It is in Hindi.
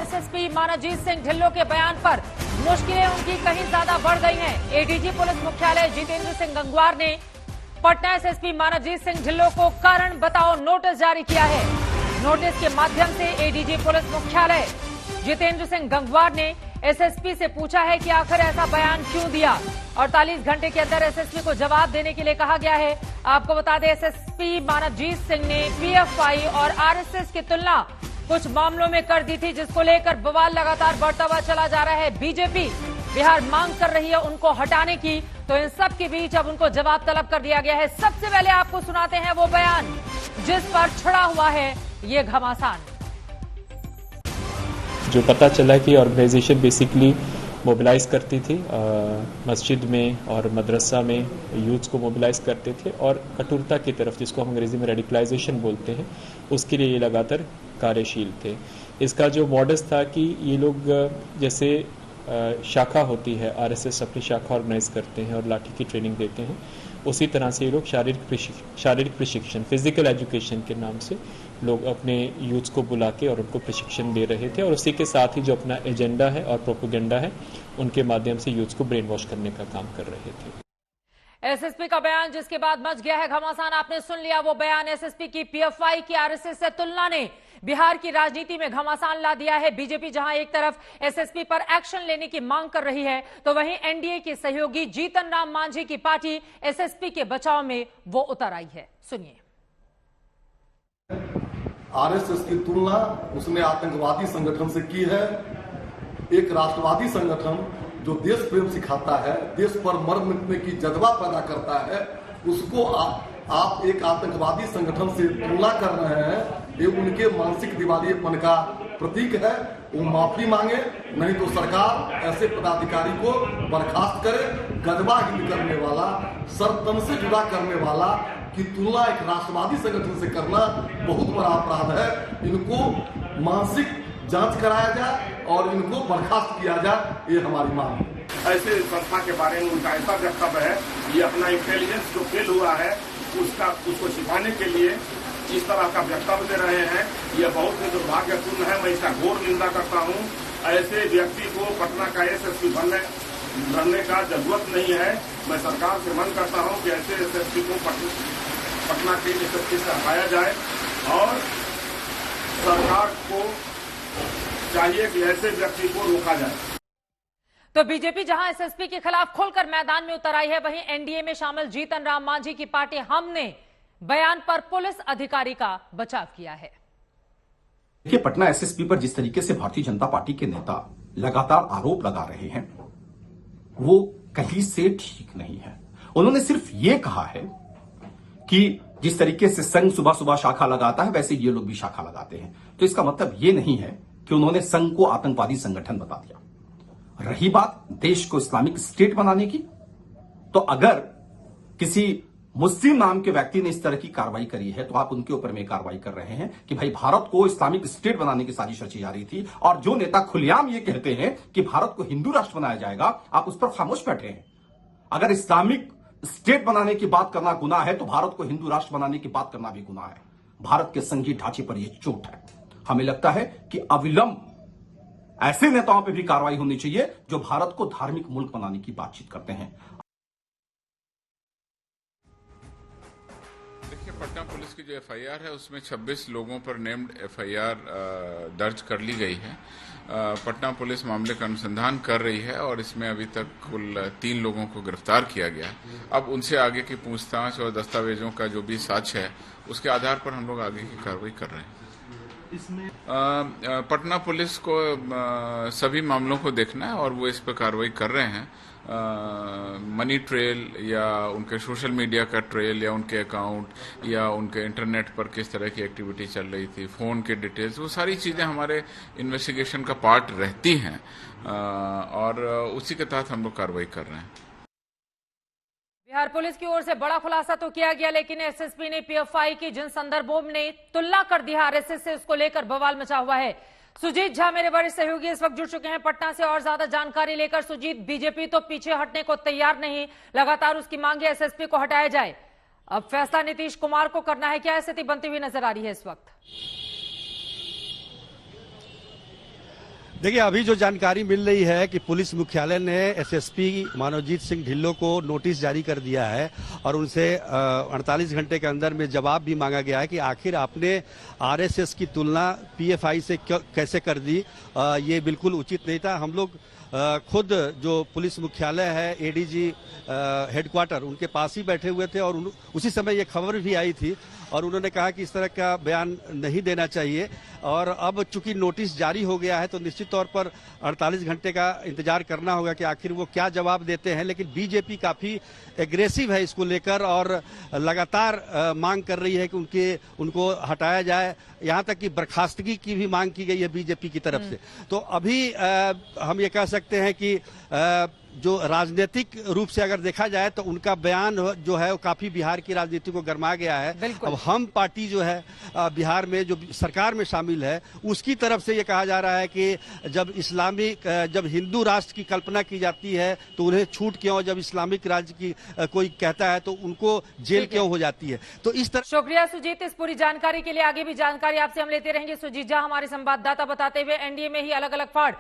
एसएसपी मानवजीत सिंह ढिल्लों के बयान पर मुश्किलें उनकी कहीं ज्यादा बढ़ गई हैं। एडीजी पुलिस मुख्यालय जितेंद्र सिंह गंगवार ने पटना एसएसपी मानवजीत सिंह ढिल्लों को कारण बताओ नोटिस जारी किया है। नोटिस के माध्यम से एडीजी पुलिस मुख्यालय जितेंद्र सिंह गंगवार ने एसएसपी से पूछा है कि आखिर ऐसा बयान क्यों दिया। 48 घंटे के अंदर एसएसपी को जवाब देने के लिए कहा गया है। आपको बता दें, एसएसपी मानवजीत सिंह ने पीएफआई और आरएसएस की तुलना कुछ मामलों में कर दी थी, जिसको लेकर बवाल लगातार बढ़ता हुआ चला जा रहा है। बीजेपी बिहार मांग कर रही है उनको हटाने की, तो इन सब के बीच अब उनको जवाब तलब कर दिया गया है। सबसे पहले आपको सुनाते हैं वो बयान जिस पर छड़ा हुआ है ये घमासान। जो पता चला कि ऑर्गेनाइजेशन बेसिकली मोबिलाइज करती थी, मस्जिद में और मदरसा में यूथ्स को मोबिलाइज करते थे और कठोरता की तरफ, जिसको हम अंग्रेजी में रेडिकलाइजेशन बोलते हैं, उसके लिए ये लगातार कार्यशील थे। इसका जो मॉडस था कि ये लोग जैसे शाखा होती है, आरएसएस अपनी शाखा ऑर्गेनाइज करते हैं और लाठी की ट्रेनिंग देते हैं, उसी तरह से ये लोग शारीरिक प्रशिक्षण, फिजिकल एजुकेशन के नाम से लोग अपने यूथ्स को बुला के और उनको प्रशिक्षण दे रहे थे और उसी के साथ ही जो अपना एजेंडा है और प्रोपेगेंडा है उनके माध्यम से यूथ्स को ब्रेन वॉश करने का काम कर रहे थे। एसएसपी का बयान जिसके बाद मच गया है घमासान, आपने सुन लिया वो बयान। एसएसपी की पीएफआई की आरएसएस से तुलना ने बिहार की राजनीति में घमासान ला दिया है। बीजेपी जहां एक तरफ एसएसपी पर एक्शन लेने की मांग कर रही है, तो वहीं एनडीए की सहयोगी जीतन राम मांझी की पार्टी एसएसपी के बचाव में वो उतर आई है। सुनिए। आरएसएस की तुलना उसने आतंकवादी संगठन से की है। एक राष्ट्रवादी संगठन जो देश प्रेम सिखाता है, देश पर मर मिटने की जज्बा पैदा करता है, उसको आप एक आतंकवादी संगठन से तुलना कर रहे हैं। ये उनके मानसिक दिवालियेपन का प्रतीक है। वो माफी मांगे, नहीं तो सरकार ऐसे पदाधिकारी को बर्खास्त करे। गजबाहीन करने वाला, सरतन से जुदा करने वाला की तुलना एक राष्ट्रवादी संगठन से करना बहुत बड़ा अपराध है। इनको मानसिक जांच कराया जाए और इनको बर्खास्त किया जाए, ये हमारी मांग है। ऐसे संस्था के बारे में उनका ऐसा वक्तव्य है, ये अपना इंटेलिजेंस जो फेल हुआ है उसको छिपाने के लिए इस तरह का वक्तव्य दे रहे हैं। यह बहुत ही दुर्भाग्यपूर्ण है। मैं इसका घोर निंदा करता हूँ। ऐसे व्यक्ति को पटना का एसएसपी बनने का जरूरत नहीं है। मैं सरकार से मांग करता हूँ कि ऐसे एसएसपी को पटना के एसएसपी से हटाया जाए और सरकार को चाहिए कि ऐसे व्यक्ति को रोका जाए। तो बीजेपी जहां एसएसपी के खिलाफ खुलकर मैदान में उतर आई है, वहीं एनडीए में शामिल जीतन राम मांझी की पार्टी हम ने बयान पर पुलिस अधिकारी का बचाव किया है। देखिए, पटना एसएसपी पर जिस तरीके से भारतीय जनता पार्टी के नेता लगातार आरोप लगा रहे हैं, वो कहीं से ठीक नहीं है। उन्होंने सिर्फ ये कहा है कि जिस तरीके से संघ सुबह सुबह शाखा लगाता है, वैसे ये लोग भी शाखा लगाते हैं। तो इसका मतलब ये नहीं है कि उन्होंने संघ को आतंकवादी संगठन बता दिया। रही बात देश को इस्लामिक स्टेट बनाने की, तो अगर किसी मुस्लिम नाम के व्यक्ति ने इस तरह की कार्रवाई करी है, तो आप उनके ऊपर में कार्रवाई कर रहे हैं कि भाई भारत को इस्लामिक स्टेट बनाने की साजिश रची जा रही थी। और जो नेता खुलेआम ये कहते हैं कि भारत को हिंदू राष्ट्र बनाया जाएगा, आप उस पर खामोश बैठे हैं। अगर इस्लामिक स्टेट बनाने की बात करना गुनाह है, तो भारत को हिंदू राष्ट्र बनाने की बात करना भी गुनाह है। भारत के संघीय ढांचे पर यह चोट है। हमें लगता है कि अविलंब ऐसे नेताओं पर भी कार्रवाई होनी चाहिए जो भारत को धार्मिक मुल्क बनाने की बातचीत करते हैं। देखिए, पटना पुलिस की जो एफआईआर है उसमें 26 लोगों पर नेम्ड एफआईआर दर्ज कर ली गई है। पटना पुलिस मामले का अनुसंधान कर रही है और इसमें अभी तक कुल 3 लोगों को गिरफ्तार किया गया है। अब उनसे आगे की पूछताछ और दस्तावेजों का जो भी साक्ष्य है उसके आधार पर हम लोग आगे की कार्रवाई कर रहे हैं। इसमें पटना पुलिस को सभी मामलों को देखना है और वो इस पर कार्रवाई कर रहे हैं। मनी ट्रेल या उनके सोशल मीडिया का ट्रेल या उनके अकाउंट या उनके इंटरनेट पर किस तरह की एक्टिविटी चल रही थी, फ़ोन के डिटेल्स, वो सारी चीज़ें हमारे इन्वेस्टिगेशन का पार्ट रहती हैं और उसी के तहत हम लोग कार्रवाई कर रहे हैं। बिहार पुलिस की ओर से बड़ा खुलासा तो किया गया, लेकिन एसएसपी ने पीएफआई की जिन संदर्भों में तुलना कर दी है आरएसएस से, उसको लेकर बवाल मचा हुआ है। सुजीत झा मेरे वरिष्ठ सहयोगी इस वक्त जुड़ चुके हैं पटना से और ज्यादा जानकारी लेकर। सुजीत, बीजेपी तो पीछे हटने को तैयार नहीं, लगातार उसकी मांग है एसएसपी को हटाया जाए। अब फैसला नीतीश कुमार को करना है, क्या स्थिति बनती हुई नजर आ रही है इस वक्त? देखिए, अभी जो जानकारी मिल रही है कि पुलिस मुख्यालय ने एसएसपी मानवजीत सिंह ढिल्लों को नोटिस जारी कर दिया है और उनसे 48 घंटे के अंदर में जवाब भी मांगा गया है कि आखिर आपने आरएसएस की तुलना पीएफआई से कैसे कर दी। ये बिल्कुल उचित नहीं था। हम लोग खुद जो पुलिस मुख्यालय है, एडीजी हेडक्वार्टर, उनके पास ही बैठे हुए थे और उसी समय ये खबर भी आई थी और उन्होंने कहा कि इस तरह का बयान नहीं देना चाहिए। और अब चूंकि नोटिस जारी हो गया है तो निश्चित तौर पर 48 घंटे का इंतजार करना होगा कि आखिर वो क्या जवाब देते हैं। लेकिन बीजेपी काफी एग्रेसिव है इसको लेकर और लगातार मांग कर रही है कि उनको हटाया जाए। यहाँ तक कि बर्खास्तगी की भी मांग की गई है बीजेपी की तरफ से। तो अभी हम ये कह सकते हैं कि जो राजनीतिक रूप से अगर देखा जाए तो उनका बयान जो है वो काफी बिहार की राजनीति को गरमा गया है। अब हम पार्टी जो है बिहार में जो सरकार में शामिल है उसकी तरफ से ये कहा जा रहा है कि जब हिंदू राष्ट्र की कल्पना की जाती है तो उन्हें छूट क्यों, जब इस्लामिक राज्य की कोई कहता है तो उनको जेल क्यों हो जाती है। तो इस तरह। शुक्रिया सुजीत इस पूरी जानकारी के लिए। आगे भी जानकारी आपसे हम लेते रहेंगे। सुजीत झा हमारे संवाददाता बताते हुए एनडीए में ही अलग अलग फाड़